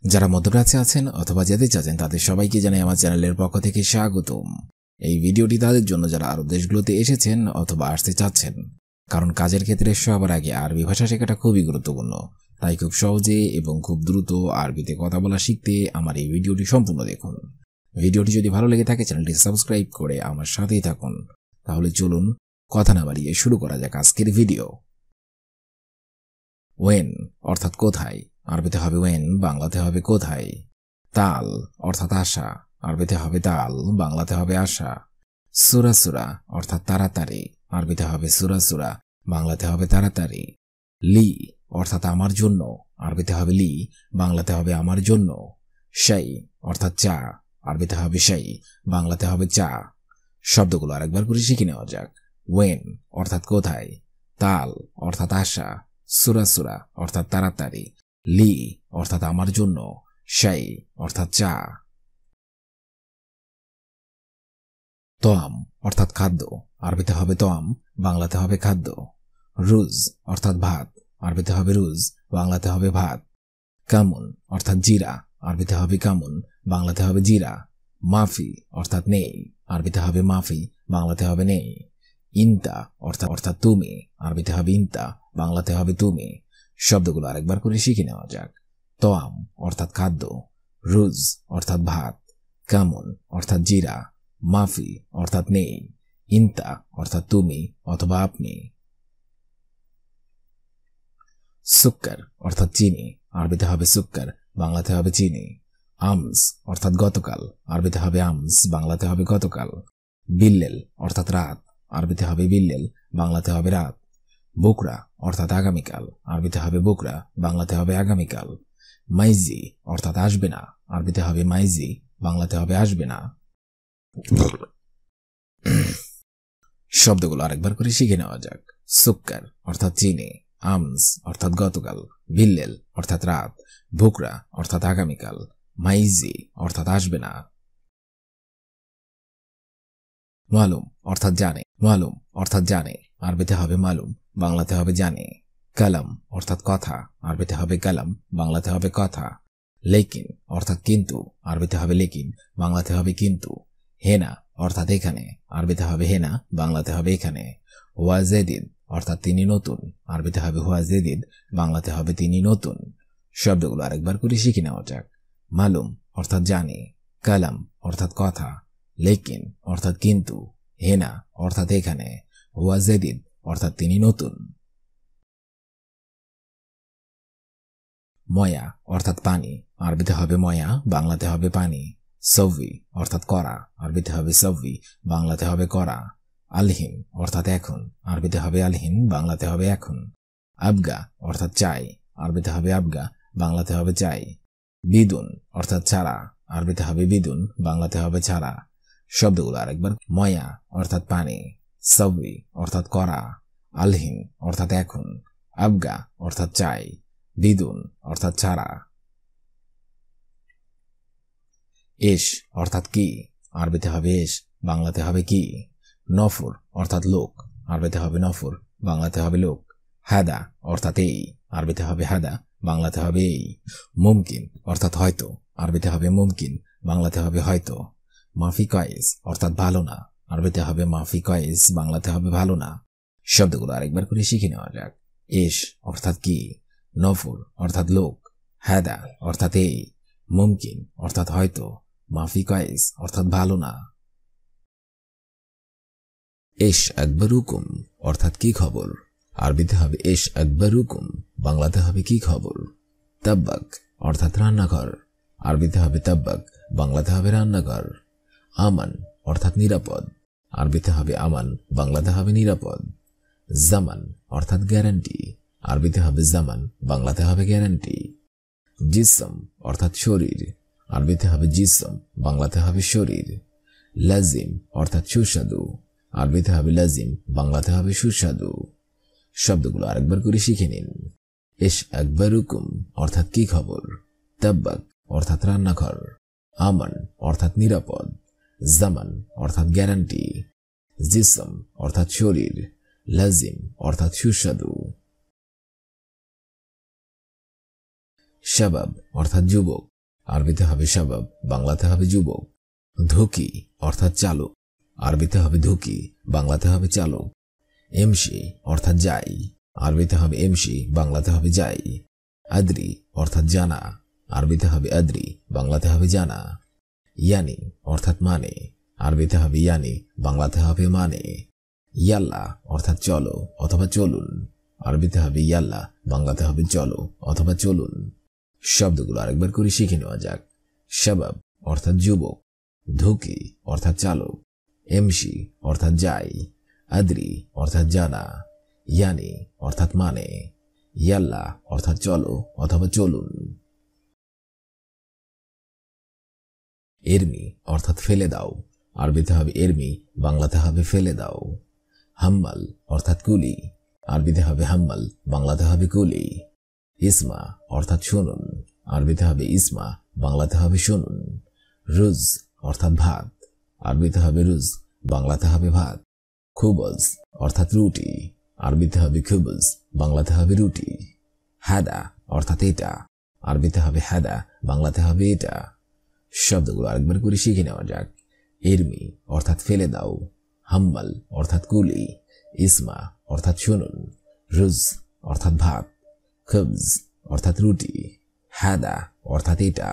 যারা মধ্যপ্রাচ্যে আছেন অথবা যেতে চাচ্ছেন তাদের সবাইকে জানাই আমার চ্যানেলের পক্ষ থেকে স্বাগতম। এই ভিডিওটি তাদের জন্য যারা আরব দেশগুলোতে এসেছেন অথবা আসতে চাচ্ছেন, কারণ কাজের ক্ষেত্রে সবার আগে আরবি ভাষা শেখাটা খুবই গুরুত্বপূর্ণ। তাই খুব সহজে এবং খুব দ্রুত আরবিতে কথা বলা শিখতে আমার এই ভিডিওটি সম্পূর্ণ দেখুন। ভিডিওটি যদি ভালো লেগে থাকে চ্যানেলটি সাবস্ক্রাইব করে আমার সাথেই থাকুন। তাহলে চলুন কথা না বাড়িয়ে শুরু করা যাক আজকের ভিডিও। ওয়েন অর্থাৎ কোথায়, আরবিতে হবে ওয়েন, বাংলাতে হবে কোথায়। তাল অর্থাৎ আশা, আরবিতে হবে তাল, বাংলাতে হবে আশা। সুরা সুরা অর্থাৎ তাড়াতাড়ি, আরবিতে হবে সুরা সুরা, বাংলাতে হবে তাড়াতাড়ি। লি অর্থাৎ আমার জন্য, আরবিতে হবে লি, বাংলাতে হবে আমার জন্য। শাই অর্থাৎ চা, আরবিতে হবে শাই, বাংলাতে হবে চা। শব্দগুলো আরেকবার করে শিখে নেওয়া যাক। ওয়েন অর্থাৎ কোথায়, তাল অর্থাৎ আশা, সুরা সুরা অর্থাৎ তাড়াতাড়ি, লি অর্থাৎ আমার জন্য, শাই অর্থাৎ চা। তোয়াম অর্থাৎ খাদ্য, আরবিতে হবে তোয়াম, বাংলাতে হবে খাদ্য। রুজ অর্থাৎ ভাত, আরবিতে হবে রুজ, বাংলাতে হবে ভাত। কামুন অর্থাৎ জিরা, আরবিতে হবে কামুন, বাংলাতে হবে জিরা। মাফি অর্থাৎ নেই, আরবিতে হবে মাফি, বাংলাতে হবে নেই। ইনতা অর্থাৎ তুমি, আরবিতে হবে ইনতা, বাংলাতে হবে তুমি। শব্দগুলো আরেকবার করে শিখে নেওয়া যাক। তোয়াম অর্থাৎ খাদ্য, রুজ অর্থাৎ ভাত, কামুন অর্থাৎ জিরা, মাফি অর্থাৎ নেই, ইনতা অর্থাৎ তুমি অথবা আপনি। সুক্কার অর্থাৎ চিনি, আরবিতে হবে সুক্কার, বাংলাতে হবে চিনি। আমস অর্থাৎ গতকাল, আরবিতে হবে আমস, বাংলাতে হবে গতকাল। বিল্লেল অর্থাৎ রাত, আরবিতে হবে বিল্লেল, বাংলাতে হবে রাত। বুকরা অর্থাৎ আগামীকাল, আরবিতে হবে বুকরা, বাংলাতে হবে আগামীকাল। মাইজি অর্থাৎ আসবে না, আরবিতে হবে মাইজি, বাংলাতে হবে আসবে না। শব্দগুলো আরেকবার করে শিখে নেওয়া যাক। সুক্কার অর্থাৎ চিনি, আমস অর্থাৎ গতকাল, বিল্লেল অর্থাৎ রাত, বুকরা অর্থাৎ আগামীকাল, মাইজি অর্থাৎ আসবে না। মালুম অর্থাৎ জানে, মালুম অর্থাৎ জানে, আরবিতে হবে মালুম, বাংলাতে হবে জানে। কালাম অর্থাৎ কথা, আরবিতে হবে কালাম, বাংলাতে হবে কথা। লেকিন অর্থাৎ কিন্তু, আরবিতে হবে লেকিন, বাংলাতে হবে কিন্তু। হেনা অর্থাৎ এখানে, আরবিতে হবে হেনা, বাংলাতে হবে এখানে। ওয়াজেদিদ অর্থাৎ তিনি নতুন, আরবিতে হবে ওয়াজেদিদ, বাংলাতে হবে তিনি নতুন। শব্দগুলো আরেকবার করে শিখে নেওয়া যাক। মালুম অর্থাৎ জানি, কালাম অর্থাৎ কথা, লেকিন অর্থাৎ কিন্তু, হেনা অর্থাৎ এখানে, ওয়াজেদিদ অর্থাৎ তিনি নতুন। ময়া অর্থাৎ পানি, আরবিতে হবে ময়া, বাংলাতে হবে পানি। সৌভি অর্থাৎ করা, আরবিতে হবে সৌভি, বাংলাতে হবে করা। আলহিন অর্থাৎ এখন, আরবিতে হবে আলহিন, বাংলাতে হবে এখন। আবগা অর্থাৎ চাই, আরবিতে হবে আবগা, বাংলাতে হবে চাই। বিদুন অর্থাৎ ছাড়া, আরবিতে হবে বিদুন, বাংলাতে হবে ছাড়া। শব্দগুলো আরেকবার। ময়া অর্থাৎ পানি, সৌভি অর্থাৎ করা, আলহিন অর্থাৎ এখন, আবগা অর্থাৎ চাই, বিদুন অর্থাৎ ছাড়া। এস অর্থাৎ কি, আরবিতে হবে এস, বাংলাতে হবে কি। নফর অর্থাৎ লোক, আরবিতে হবে নফর, বাংলাতে হবে লোক। হাদা অর্থাৎ এই, আরবিতে হবে হাদা, বাংলাতে হবে এই। মুমকিন অর্থাৎ হয়তো, আরবিতে হবে মুমকিন, বাংলাতে হবে হয়তো। মাফি কয়েস অর্থাৎ ভালো না, আরবিতে হবে মাফি কয়েস, বাংলাতে হবে ভালো না। শব্দগুলো আরেকবার করে শিখে নেওয়া যাক। এস অর্থাৎ কি, নফর অর্থাৎ লোক, হাদা অর্থাৎ এই, মুমকিন অর্থাৎ হয়তো, মাফি কয়েস অর্থাৎ ভালো না। এশ আকবরুকুম অর্থাৎ কি খবর, আরবিতে হবে এশ আকবরুকুম, বাংলাতে হবে কি খবর। তাব্বাক অর্থাৎ রান্নাঘর, আরবিতে হবে তাব্বাক, বাংলাতে হবে রান্নাঘর। আমান অর্থাৎ নিরাপদ, আরবিতে হবে আমান, বাংলাতে হবে নিরাপদ। জামান অর্থাৎ গ্যারান্টি, আরবিতে হবে জামান, বাংলাতে হবে গ্যারান্টি। জিসম অর্থাৎ শরীর, আরবিতে হবে জিসম, বাংলাতে হবে শরীর। লাজিম অর্থাৎ সুস্বাদু, আরবিতে হবে লাজিম, বাংলাতে হবে সুস্বাদু। শব্দগুলো আরেকবার করে শিখে নিন। এশ আকবরুকুম অর্থাৎ কি খবর, তাব্বাক অর্থাৎ রান্নাঘর, আমান অর্থাৎ নিরাপদ, জামান অর্থাৎ গ্যারান্টি, জিসম অর্থাৎ শরীর, লাজিম অর্থাৎ সুস্বাদু। শাবাব অর্থাৎ যুবক, আরবিতে হবে শাবাব, বাংলাতে হবে যুবক। ধুকি অর্থাৎ চালক, আরবিতে হবে ধুকি, বাংলাতে হবে চালক। এমসি অর্থাৎ যাই, আরবিতে হবে এমসি, বাংলাতে হবে যাই। আদ্রি অর্থাৎ জানা, আরবিতে হবে আদ্রি, বাংলাতে হবে জানা। ইয়ানি অর্থাৎ মানে, আরবিতে হবে ইয়ানি, বাংলাতে হবে মানে। ইয়াল্লা অর্থাৎ চলো অথবা চলুন, আরবিতে হবে ইয়াল্লা, বাংলাতে হবে চলো অথবা চলুন। শব্দগুলো আরেকবার করে শিখে নেওয়া যাক। শাবাব অর্থাৎ যুবক, ধুকি অর্থাৎ চালক, এমসি অর্থাৎ যাই, আদ্রি অর্থাৎ জানা, ইয়ানি অর্থাৎ মানে, ইয়াল্লা অর্থাৎ চলো অথবা চলুন। এরমি অর্থাৎ ফেলে দাও, আরবিতে হবে এরমি, বাংলাতে হবে ফেলে দাও। হাম্মাল অর্থাৎ কুলি, আরবিতে হবে হাম্মাল, বাংলাতে হবে কুলি। ইসমা অর্থাৎ শুনুন, আরবিতে হবে ইসমা, বাংলাতে হবে শুনুন। রুজ অর্থাৎ ভাত, আরবিতে হবে রুজ, বাংলাতে হবে ভাত। খুবজ অর্থাৎ রুটি, আরবিতে হবে খুবজ, বাংলাতে হবে রুটি। হাদা অর্থাৎ এটা, আরবিতে হবে হাদা, বাংলাতে হবে এটা। শব্দগুলো আরেকবার করে শিখে নেওয়া যাক। এরমি অর্থাৎ ফেলে দাও, হাম্মাল অর্থাৎ কুলি, ইসমা অর্থাৎ শুনুন, রুজ অর্থাৎ ভাত, খুবজ অর্থাৎ রুটি, হাদা অর্থাৎ এটা।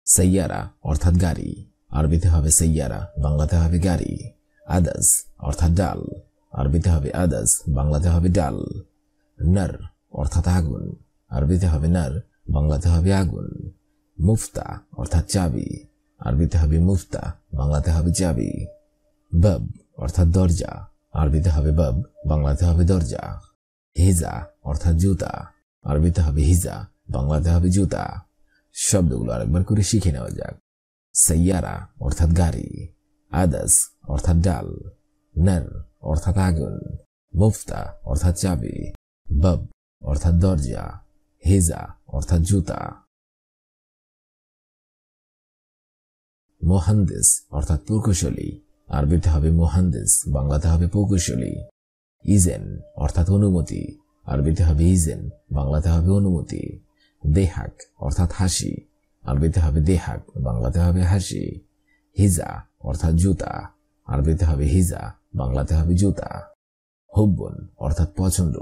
সাইয়ারা অর্থাৎ গাড়ি, আরবিতে হবে সাইয়ারা, বাংলাতে হবে গাড়ি। আদাস অর্থাৎ ডাল, আরবিতে হবে আদাস, বাংলাতে হবে ডাল। নর অর্থাৎ আগুন, আরবিতে হবে নর, বাংলাতে হবে আগুন। মুফতা অর্থাৎ চাবি, আরবিতে হবে মুফতা, বাংলাতে হবে চাবি। বাব অর্থাৎ দরজা, আরবিতে হবে বাব, বাংলাতে হবে দরজা। হিজা অর্থাৎ জুতা, আরবিতে হবে হিজা, বাংলাতে হবে জুতা। শব্দগুলো আরেকবার করে শিখে নেওয়া যাক। সাইয়ারা অর্থাৎ গাড়ি, আদাস অর্থাৎ ডাল, নর অর্থাৎ আগুন, মুফতা অর্থাৎ চাবি, বাব অর্থাৎ দরজা, হিজা অর্থাৎ জুতা। মোহান্দিস অর্থাৎ প্রকৌশলী, আরবিতে হবে মোহান্দিস, বাংলাতে হবে প্রকৌশলী। ইজেন অর্থাৎ অনুমতি, আরবিতে হবে ইজেন, বাংলাতে হবে অনুমতি। দেহাক অর্থাৎ হাসি, আরবিতে হবে দেহাক, বাংলাতে হবে হাসি। হিজা অর্থাৎ জুতা, আরবিতে হবে হিজা, বাংলাতে হবে জুতা। হুব্বুন অর্থাৎ পছন্দ,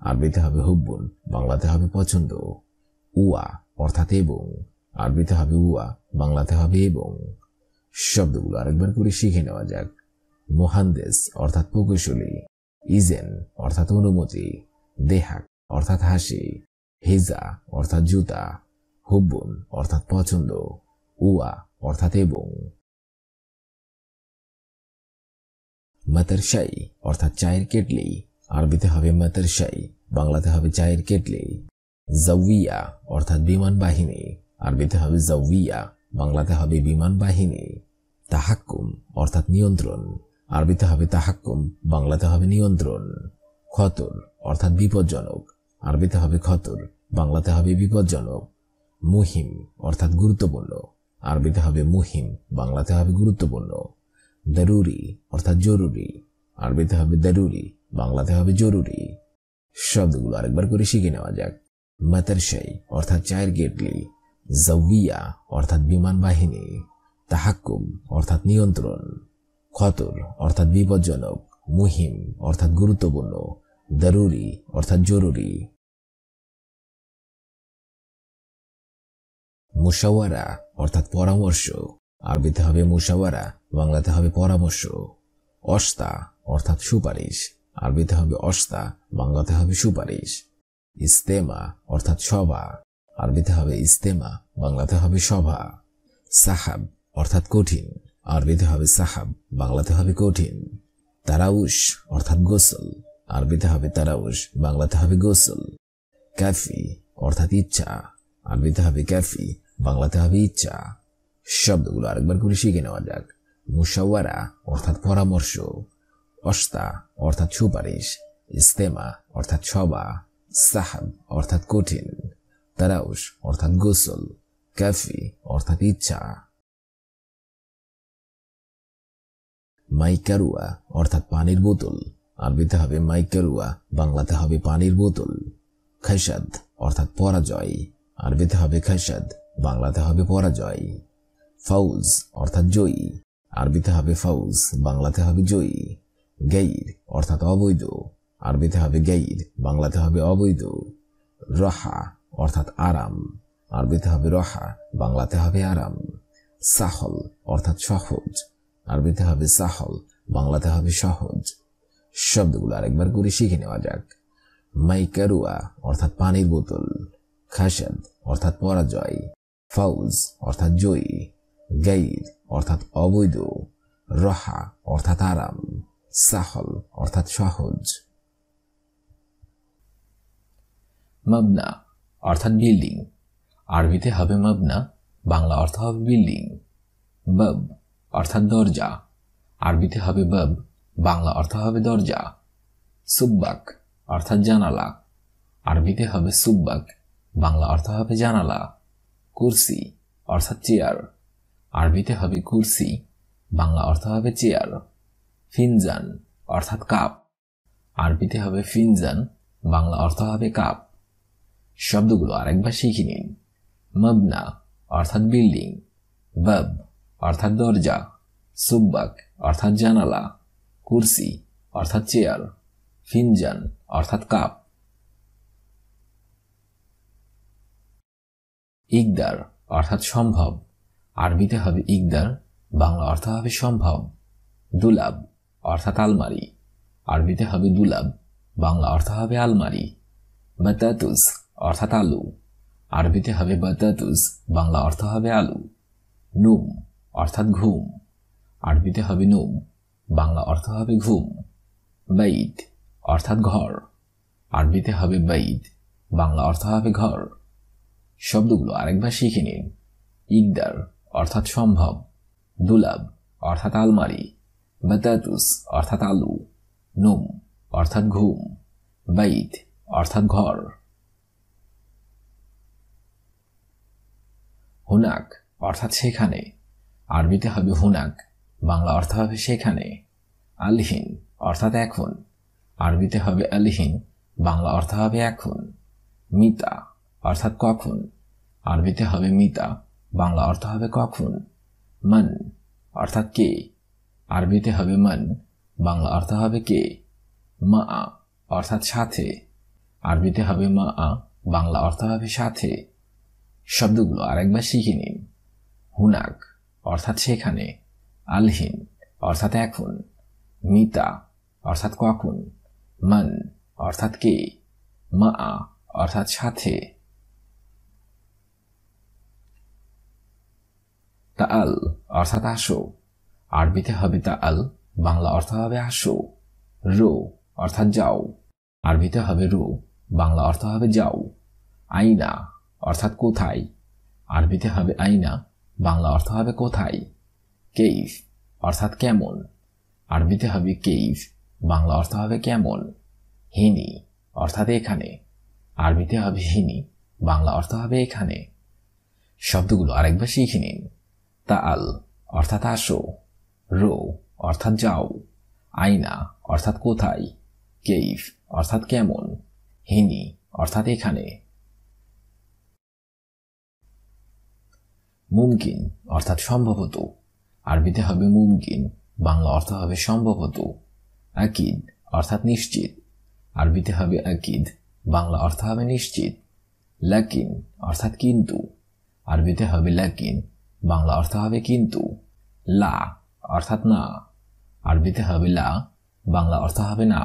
আরবিতে হবে হুব্বুন, বাংলাতে হবে পছন্দ। উয়া অর্থাৎ এবং, আরবিতে হবে উয়া, বাংলাতে হবে এবং। শব্দগুলো আরেকবার করে শিখে নেওয়া যাক। মোহান্দেস অর্থাৎ প্রকৌশলী, ইজেন অর্থাৎ অনুমতি, দেহাক অর্থাৎ হাসি, হিজা অর্থাৎ জুতা, হুব্বুন অর্থাৎ পছন্দ, উয়া অর্থাৎ এবং। মাতারশাই অর্থাৎ চায়ের কেটলি, আরবিতে হবে মাতারশাই, বাংলাতে হবে চায়ের কেটলি। জাউইয়া অর্থাৎ বিমান বাহিনী, আরবিতে হবে জাউইয়া, বাংলাতে হবে বিমান বাহিনী। তাহাক্কুম অর্থাৎ নিয়ন্ত্রণ, আরবিতে হবে তাহাক্কুম, বাংলাতে হবে নিয়ন্ত্রণ। খতর অর্থাৎ বিপজ্জনক, আরবিতে হবে খতর, বাংলাতে হবে বিপজ্জনক। মুহিম অর্থাৎ গুরুত্বপূর্ণ, আরবিতে হবে মুহিম, বাংলাতে হবে গুরুত্বপূর্ণ। দরুরি অর্থাৎ জরুরি, আরবিতে হবে দরুরি, বাংলাতে হবে জরুরি। শব্দগুলো আরেকবার করে শিখে নেওয়া যাক। মাতারশাই অর্থাৎ চায়ের কেটলি, জাউইয়া অর্থাৎ বিমান বাহিনী, তাহাক্কুম অর্থাৎ নিয়ন্ত্রণ, খতর অর্থাৎ বিপজ্জনক, মুহিম অর্থাৎ গুরুত্বপূর্ণ, দরুরি অর্থাৎ জরুরি। মুশাওয়ারা অর্থাৎ পরামর্শ, আরবিতে হবে মুশাওয়ারা, বাংলাতে হবে পরামর্শ। অস্তা অর্থাৎ সুপারিশ, আরবিতে হবে অস্তা, বাংলাতে হবে সুপারিশ। ইস্তেমা অর্থাৎ সভা, আরবিতে হবে ইস্তেমা, বাংলাতে হবে সভা। সাহাব অর্থাৎ কঠিন, আরবিতে হবে সাহাব, বাংলাতে হবে কঠিন। তারাউশ অর্থাৎ গোসল, আরবিতে হবে তারাউশ, বাংলাতে হবে গোসল। ক্যাফি অর্থাৎ ইচ্ছা, আরবিতে হবে ক্যাফি, বাংলাতে হবে ইচ্ছা। শব্দগুলো আরেকবার করে শিখে নেওয়া যাক। মুশাওয়ারা অর্থাৎ পরামর্শ, অস্তা অর্থাৎ সুপারিশ, ইস্তেমা অর্থাৎ সভা, সাহাব অর্থাৎ কঠিন, তারাউশ অর্থাৎ গোসল, ক্যাফি অর্থাৎ ইচ্ছা। মাইকারুয়া অর্থাৎ পানির বোতল, আরবিতে হবে মাইকারুয়া, বাংলাতে হবে পানির বোতল। খাইসাদ অর্থাৎ পরাজয়, আরবিতে হবে খাইসাদ, বাংলাতে হবে পরাজয়। ফাউজ অর্থাৎ জয়ী, আরবিতে হবে ফাউজ, বাংলাতে হবে জয়ী। গাইর অর্থাৎ অবৈধ, আরবিতে হবে গাইর, বাংলাতে হবে অবৈধ। রাহা অর্থাৎ আরাম, আরবিতে হবে রাহা, বাংলাতে হবে আরাম। সাহল অর্থাৎ সহজ, আরবিতে হবে সাহল, বাংলাতে হবে সহজ। শব্দগুলো আরেকবার করে শিখে নেওয়া যাক। মাইকারুয়া অর্থাৎ পানির বোতল, খাসাদ অর্থাৎ পরাজয়, ফাউজ অর্থাৎ জয়ী, গাইর অর্থাৎ অবৈধ, রাহা অর্থাৎ আরাম, সাহল অর্থাৎ সহজ। মাবনা অর্থাৎ বিল্ডিং, আরবিতে হবে মাবনা, বাংলা অর্থ হবে বিল্ডিং। বাব অর্থাৎ দরজা, আরবিতে হবে বাব, বাংলা অর্থ হবে দরজা। সুব্বাক অর্থাৎ জানালা, আরবিতে হবে সুব্বাক, বাংলা অর্থ হবে জানালা। কুরসি অর্থাৎ চেয়ার, আরবিতে হবে কুরসি, বাংলা অর্থ হবে চেয়ার। ফিনজান অর্থাৎ কাপ, আরবিতে হবে ফিনজান, বাংলা অর্থ হবে কাপ। শব্দগুলো আরেকবার শিখে নিন। মাবনা অর্থাৎ বিল্ডিং, বাব অর্থাৎ দরজা, সুব্বাক অর্থাৎ জানালা, কুরসি অর্থাৎ চেয়ার, ফিনজান অর্থাৎ কাপ। ইকদার অর্থাৎ সম্ভব, আরবিতে হবে ইকদার, বাংলা অর্থ হবে সম্ভব। দুলাব অর্থাৎ আলমারি, আরবিতে হবে দুলাব, বাংলা অর্থ হবে আলমারি। বাতাতুস অর্থাৎ আলু, আরবিতে হবে বাতাতুস, বাংলা অর্থ হবে আলু। নুম অর্থাৎ ঘুম, আরবিতে হবে নুম, বাংলা অর্থ হবে ঘুম। বাইত অর্থাৎ ঘর, আরবিতে হবে বাইত, বাংলা অর্থ হবে ঘর। শব্দগুলো আরেকবার শিখে নিন। ইকদার অর্থাৎ সম্ভব, দুলাব অর্থাৎ আলমারি, বাতাতুস অর্থাৎ আলু, নুম অর্থাৎ ঘুম, বাইত অর্থাৎ ঘর। হুনাক অর্থাৎ সেখানে, আরবিতে হবে হুনাক, বাংলা অর্থ হবে সেখানে। আলহিন অর্থাৎ এখন, আরবিতে হবে আলহিন, বাংলা অর্থ হবে এখন। মিতা অর্থাৎ কখন, আরবিতে হবে মিতা, বাংলা অর্থ হবে কখন। মান অর্থাৎ কে, আরবিতে হবে মান, বাংলা অর্থ হবে কে। মা অর্থাৎ সাথে, আরবিতে হবে মা, বাংলা অর্থ হবে সাথে। শব্দগুলো আরেকবার শিখে নিন। হুনাক অর্থাৎ সেখানে, আলহিন অর্থাৎ এখন, মিতা অর্থাৎ কখন, মান অর্থাৎ কে, মা অর্থাৎ সাথে। তাআল অর্থাৎ আসো, আরবিতে হবে তাআল, বাংলা অর্থ হবে আসো। রো অর্থাৎ যাও, আরবিতে হবে রো, বাংলা অর্থ হবে যাও। আইনা অর্থাৎ কোথায়, আরবিতে হবে আইনা, বাংলা অর্থ হবে কোথায়। কেইফ অর্থাৎ কেমন, আরবিতে হবে কেইফ, বাংলা অর্থ হবে কেমন। হিনি অর্থাৎ এখানে, আরবিতে হবে হিনি, বাংলা অর্থ হবে এখানে। শব্দগুলো আরেকবার শিখে নিন। তাআল অর্থাৎ আসো, রো অর্থাৎ যাও, আইনা অর্থাৎ কোথায়, কেইফ অর্থাৎ কেমন, হিনি অর্থাৎ এখানে। মুমকিন অর্থাৎ সম্ভবত, আরবিতে হবে মুমকিন, বাংলা অর্থ হবে সম্ভবত। আকিদ অর্থাৎ নিশ্চিত, আরবিতে হবে আকিদ, বাংলা অর্থ হবে নিশ্চিত। লাকিন অর্থাৎ কিন্তু, আরবিতে হবে লাকিন, বাংলা অর্থ হবে কিন্তু। লা অর্থাৎ না, আরবিতে হবে লা, বাংলা অর্থ হবে না।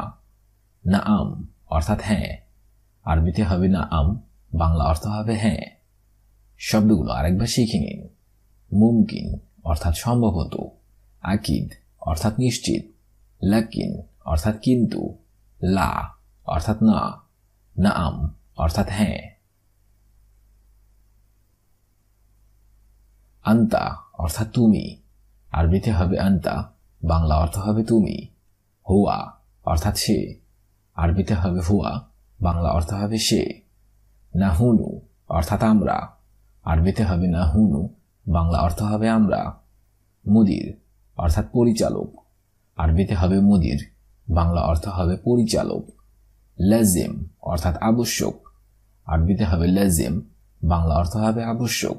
নাআম অর্থাৎ হ্যাঁ, আরবিতে হবে নাআম, বাংলা অর্থ হবে হ্যাঁ। শব্দগুলো আরেকবার শিখে নিন। মুমকিন অর্থাৎ সম্ভবত, আকিদ অর্থাৎ নিশ্চিত, লাকিন অর্থাৎ কিন্তু, লা অর্থাৎ না, নাআম অর্থাৎ হ্যাঁ। আন্তা অর্থাৎ তুমি, আরবিতে হবে আন্তা, বাংলা অর্থ হবে তুমি। হুয়া অর্থাৎ সে, আরবিতে হবে হুয়া, বাংলা অর্থ হবে সে। নাহুনু অর্থাৎ আমরা, আরবিতে হবে নাহুনু, বাংলা অর্থ হবে আমরা। মুদির অর্থাৎ পরিচালক, আরবিতে হবে মুদির, বাংলা অর্থ হবে পরিচালক। লাজিম অর্থাৎ আবশ্যক, আরবিতে হবে লাজিম, বাংলা অর্থ হবে আবশ্যক।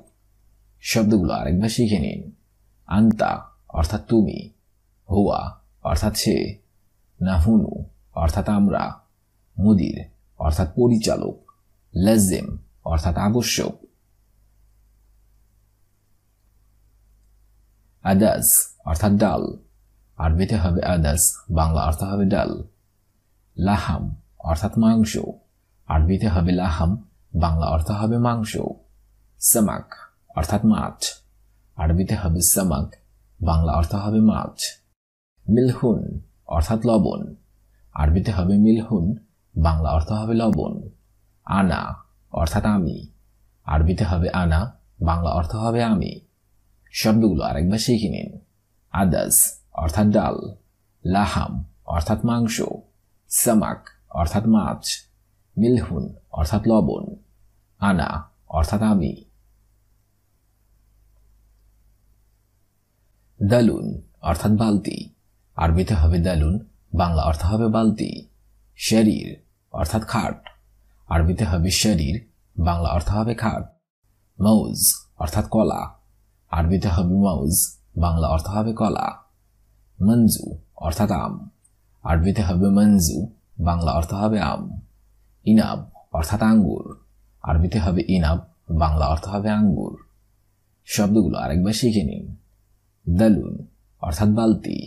শব্দগুলো আরেকবার শিখে নিন। আন্তা অর্থাৎ তুমি, হুয়া অর্থাৎ সে, নাহুনু অর্থাৎ আমরা, মুদির অর্থাৎ পরিচালক, লাজিম অর্থাৎ আবশ্যক। আদাস অর্থাৎ ডাল, আরবিতে হবে আদাস, বাংলা অর্থ হবে ডাল। লাহাম অর্থাৎ মাংস, আরবিতে হবে লাহাম, বাংলা অর্থ হবে মাংস। সামাক অর্থাৎ মাছ, আরবিতে হবে সামাক, বাংলা অর্থ হবে মাছ। মিলহুন অর্থাৎ লবণ, আরবিতে হবে মিলহুন, বাংলা অর্থ হবে লবণ। আনা অর্থাৎ আমি, আরবিতে হবে আনা, বাংলা অর্থ হবে আমি। শব্দগুলো আরেকবার শিখে নিন। আদাস অর্থাৎ ডাল, লাহাম অর্থাৎ মাংস, সামাক অর্থাৎ মাছ, মিলহুন অর্থাৎ লবণ, আনা অর্থাৎ আমি। দালুন অর্থাৎ বালতি, আরবিতে হবে দালুন, বাংলা অর্থ হবে বালতি। শরীর অর্থাৎ খাট, আরবিতে হবে শরীর, বাংলা অর্থ হবে খাট। মৌজ অর্থাৎ কলা, আরবিতে হবে মৌজ, বাংলা অর্থ হবে কলা। মঞ্জু অর্থাৎ আম, আরবিতে হবে মঞ্জু, বাংলা অর্থ হবে আম। ইনাব অর্থাৎ আঙ্গুর, আরবিতে হবে ইনাব, বাংলা অর্থ হবে আঙ্গুর। শব্দগুলো আরেকবার শিখে নিন। দালুন অর্থাৎ বালতি,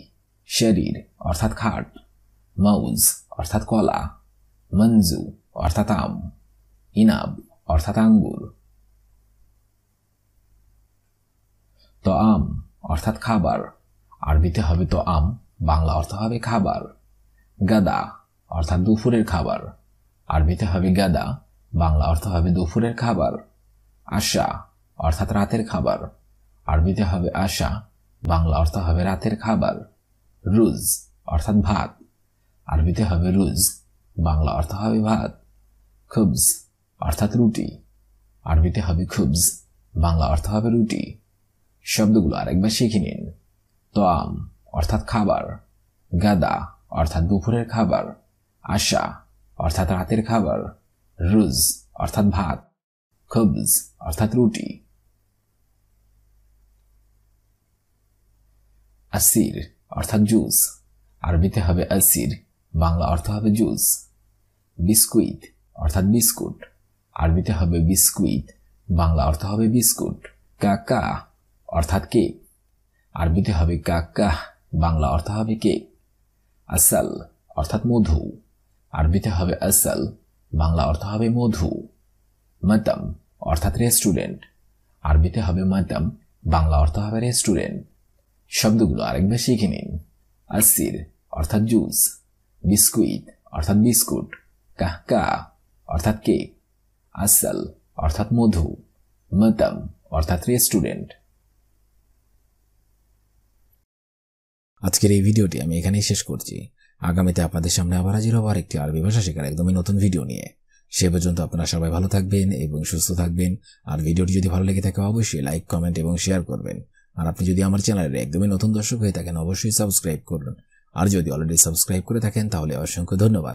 শরীর অর্থাৎ খাট, মৌজ অর্থাৎ কলা, মঞ্জু অর্থাৎ আম, ইনাব অর্থাৎ আঙ্গুর। তোআম অর্থাৎ খাবার, আরবিতে হবে তোআম, বাংলা অর্থ হবে খাবার। গাদা অর্থাৎ দুপুরের খাবার, আরবিতে হবে গাদা, বাংলা অর্থ হবে দুপুরের খাবার। আশা অর্থাৎ রাতের খাবার, আরবিতে হবে আশা, বাংলা অর্থ হবে রাতের খাবার। রুজ অর্থাৎ ভাত, আরবিতে হবে রুজ, বাংলা অর্থ হবে ভাত। খুবজ অর্থাৎ রুটি, আরবিতে হবে খুবজ, বাংলা অর্থ হবে রুটি। শব্দগুলো আরেকবার শিখে নিন। তোআম অর্থাৎ খাবার, গাদা অর্থাৎ দুপুরের খাবার, আশা অর্থাৎ রাতের খাবার, রুজ অর্থাৎ ভাত, খুবজ অর্থাৎ রুটি। আসির অর্থাৎ জুস, আরবিতে হবে আসির, বাংলা অর্থ হবে জুস। বিস্কুইট অর্থাৎ বিস্কুট, আরবিতে হবে বিস্কুইট, বাংলা অর্থ হবে বিস্কুট। কাকা অর্থাৎ কেক, আরবিতে হবে কাকা, বাংলা অর্থ হবে কেক। আসাল অর্থাৎ মধু, আরবিতে হবে আসাল, বাংলা অর্থ হবে মধু। মাতাম অর্থাৎ রেস্টুরেন্ট, আরবিতে হবে মাতাম, বাংলা অর্থ হবে রেস্টুরেন্ট। শব্দগুলো আরেকবার শিখে নিন। আসির অর্থাৎ জুস, বিস্কুইট অর্থাৎ বিস্কুট, কাহকা অর্থাৎ কেক, আসাল অর্থাৎ মধু, মাতাম অর্থাৎ রেস্টুরেন্ট। আজকের এই ভিডিওটি আমি এখানেই শেষ করছি। আগামীতে আপনাদের সামনে আবার হাজির হব আরেকটি আরবি ভাষা শেখার একদমই নতুন ভিডিও নিয়ে। সে পর্যন্ত আপনারা সবাই ভালো থাকবেন এবং সুস্থ থাকবেন। আর ভিডিওটি যদি ভালো লেগে থাকে অবশ্যই লাইক, কমেন্ট এবং শেয়ার করবেন। আর আপনি যদি আমার চ্যানেলের একদমই নতুন দর্শক হয়ে থাকেন অবশ্যই সাবস্ক্রাইব করুন। আর যদি অলরেডি সাবস্ক্রাইব করে থাকেন তাহলে অসংখ্য ধন্যবাদ।